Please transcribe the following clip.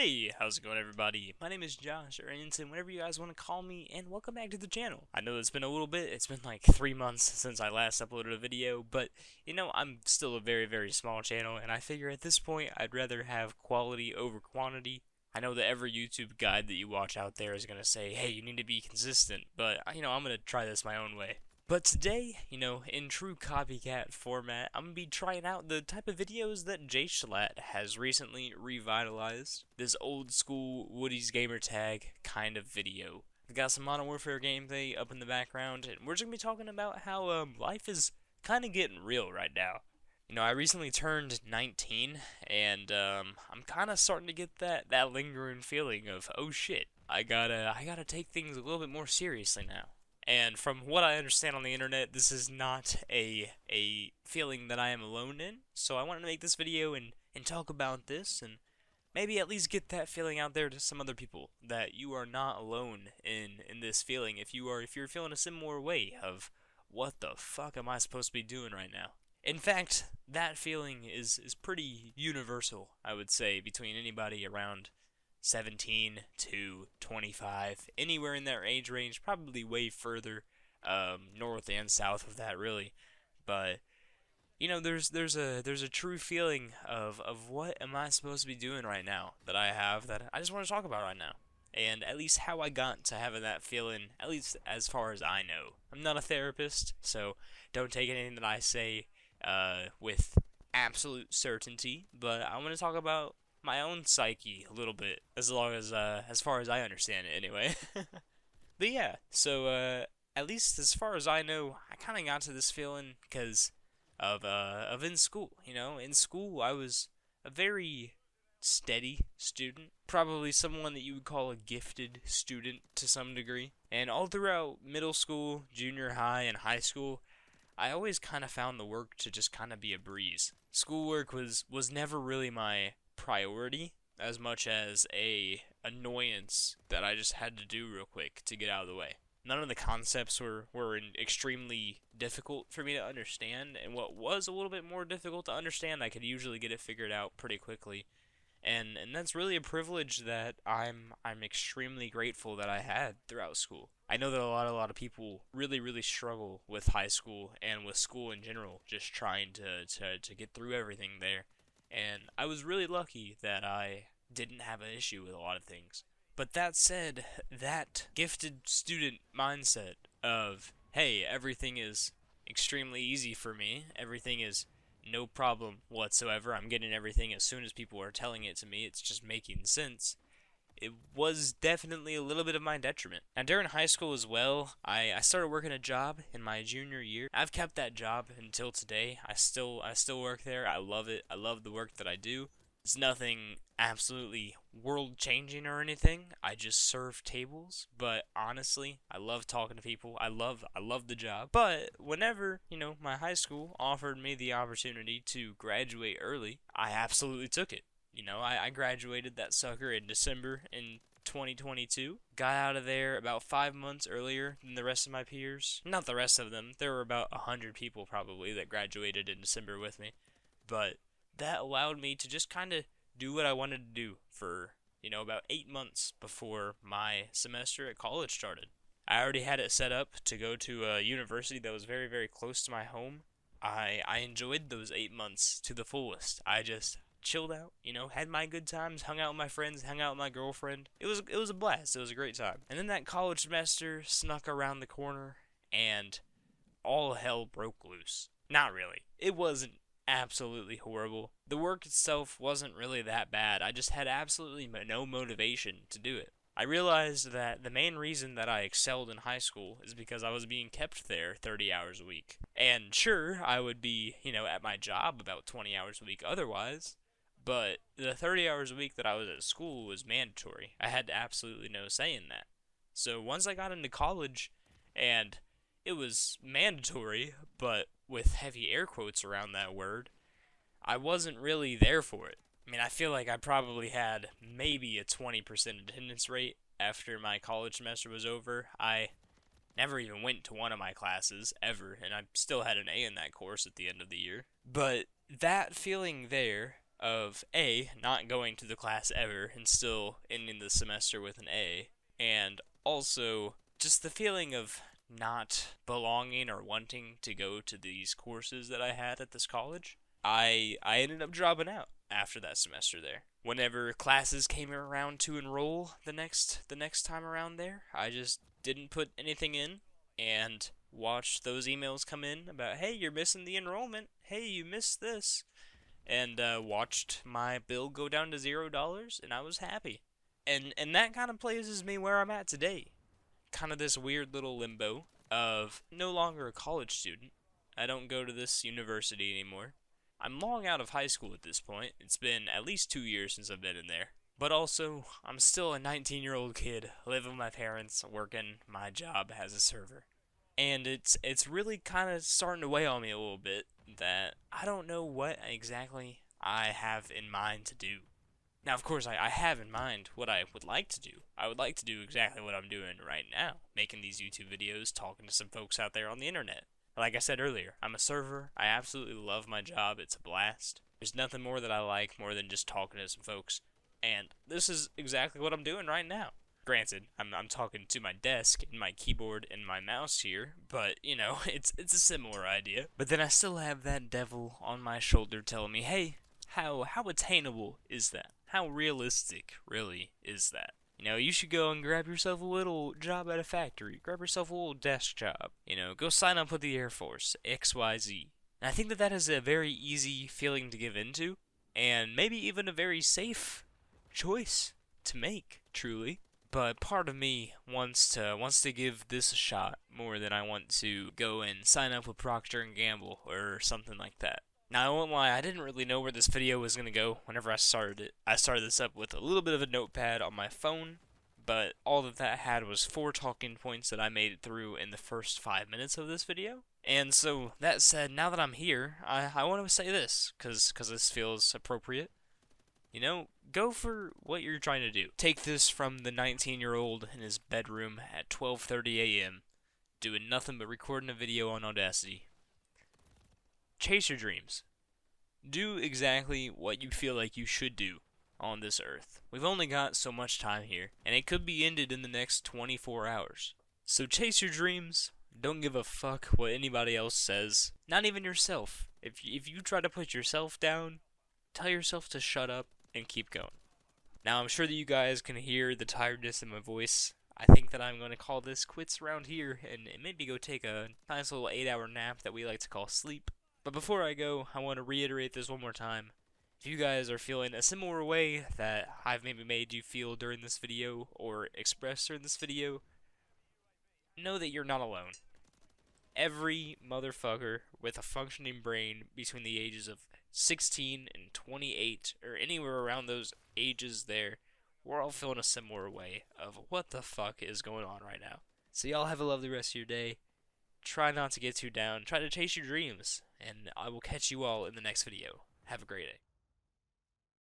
Hey, how's it going everybody? My name is Josh, or Anson, whatever you guys want to call me, and welcome back to the channel. I know it's been a little bit, it's been like 3 months since I last uploaded a video, but I'm still a very small channel, and I figure at this point I'd rather have quality over quantity. I know that every YouTube guide that you watch out there is going to say, hey, you need to be consistent, but I'm going to try this my own way. But today, in true copycat format, I'm going to be trying out the type of videos that J-Schlatt has recently revitalized. This old school Woody's Gamer Tag kind of video. I've got some Modern Warfare gameplay up in the background, and we're just going to be talking about how life is kind of getting real right now. I recently turned 19, and I'm kind of starting to get that lingering feeling of, oh shit, I gotta take things a little bit more seriously now. And from what I understand on the internet, this is not a feeling that I am alone in. So I wanted to make this video and talk about this and maybe at least get that feeling out there to some other people that you are not alone in this feeling if you're feeling a similar way of what the fuck am I supposed to be doing right now. In fact, that feeling is pretty universal, I would say, between anybody around 17 to 25, anywhere in their age range, probably way further north and south of that, really. But there's a true feeling of what am I supposed to be doing right now that I just want to talk about right now, and at least how I got to having that feeling, at least as far as I know. I'm not a therapist, so don't take anything that I say with absolute certainty. But I want to talk about my own psyche a little bit, as far as I understand it, anyway. But yeah, so at least as far as I know, I kind of got to this feeling because of in school. In school I was a very steady student, probably someone that you would call a gifted student to some degree. And all throughout middle school, junior high, and high school, I always kind of found the work to just kind of be a breeze. Schoolwork was never really my priority as much as a annoyance that I just had to do real quick to get out of the way. None of the concepts were extremely difficult for me to understand, and what was a little bit more difficult to understand, I could usually get it figured out pretty quickly. And that's really a privilege that I'm extremely grateful that I had throughout school. I know that a lot of people really struggle with high school and with school in general, just trying to get through everything there. And I was really lucky that I didn't have an issue with a lot of things. But that said, that gifted student mindset of, hey, everything is extremely easy for me, everything is no problem whatsoever, I'm getting everything as soon as people are telling it to me, it's just making sense, it was definitely a little bit of my detriment. Now, during high school as well, I started working a job in my junior year. I've kept that job until today. I still work there. I love it. I love the work that I do. It's nothing absolutely world-changing or anything. I just serve tables, but honestly, I love talking to people. I love the job. But whenever, my high school offered me the opportunity to graduate early, I absolutely took it. I graduated that sucker in December in 2022. Got out of there about 5 months earlier than the rest of my peers. Not the rest of them. There were about 100 people probably that graduated in December with me. But that allowed me to just kind of do what I wanted to do for, about 8 months before my semester at college started. I already had it set up to go to a university that was very close to my home. I enjoyed those 8 months to the fullest. I just chilled out, had my good times, hung out with my friends, hung out with my girlfriend. It was a blast. It was a great time. And then that college semester snuck around the corner, and all hell broke loose. Not really. It wasn't absolutely horrible. The work itself wasn't really that bad. I just had absolutely no motivation to do it. I realized that the main reason that I excelled in high school is because I was being kept there 30 hours a week. And sure, I would be, at my job about 20 hours a week otherwise, but the 30 hours a week that I was at school was mandatory. I had absolutely no say in that. So once I got into college, and it was mandatory, but with heavy air quotes around that word, I wasn't really there for it. I mean, I feel like I probably had maybe a 20% attendance rate after my college semester was over. I never even went to one of my classes, ever, and I still had an A in that course at the end of the year. But that feeling there of A, not going to the class ever and still ending the semester with an A, and also just the feeling of not belonging or wanting to go to these courses that I had at this college. I ended up dropping out after that semester there. Whenever classes came around to enroll the next time around there, I just didn't put anything in and watched those emails come in about, hey, you're missing the enrollment. Hey, you missed this. And watched my bill go down to $0, and I was happy. And that kind of places me where I'm at today. Kind of this weird little limbo of no longer a college student. I don't go to this university anymore. I'm long out of high school at this point. It's been at least 2 years since I've been in there. But also, I'm still a 19-year-old kid, living with my parents, working my job as a server. And it's really kind of starting to weigh on me a little bit that I don't know what exactly I have in mind to do. Now, of course, I have in mind what I would like to do. I would like to do exactly what I'm doing right now, making these YouTube videos, talking to some folks out there on the internet. Like I said earlier, I'm a server. I absolutely love my job. It's a blast. There's nothing more that I like more than just talking to some folks. And this is exactly what I'm doing right now. Granted, I'm talking to my desk and my keyboard and my mouse here, but, you know, it's a similar idea. But then I still have that devil on my shoulder telling me, hey, how attainable is that? How realistic, really, is that? You know, you should go and grab yourself a little job at a factory. Grab yourself a little desk job. You know, go sign up with the Air Force, XYZ. And I think that is a very easy feeling to give into, and maybe even a very safe choice to make, truly. But part of me wants to give this a shot more than I want to go and sign up with Procter & Gamble or something like that. Now, I won't lie, I didn't really know where this video was going to go whenever I started it. I started this up with a little bit of a notepad on my phone, but all that had was 4 talking points that I made it through in the first 5 minutes of this video. And so, that said, now that I'm here, I want to say this, because this feels appropriate. You know, go for what you're trying to do. Take this from the 19-year-old in his bedroom at 12:30 a.m., doing nothing but recording a video on Audacity. Chase your dreams. Do exactly what you feel like you should do on this earth. We've only got so much time here, and it could be ended in the next 24 hours. So chase your dreams. Don't give a fuck what anybody else says. Not even yourself. If you try to put yourself down, tell yourself to shut up and keep going. Now, I'm sure that you guys can hear the tiredness in my voice. I think that I'm going to call this quits around here and maybe go take a nice little 8-hour nap that we like to call sleep. But before I go, I want to reiterate this one more time. If you guys are feeling a similar way that I've maybe made you feel during this video or expressed during this video, know that you're not alone. Every motherfucker with a functioning brain between the ages of 16 and 28, or anywhere around those ages there, we're all feeling a similar way of what the fuck is going on right now. So y'all have a lovely rest of your day. Try not to get too down. Try to chase your dreams. And I will catch you all in the next video. Have a great day.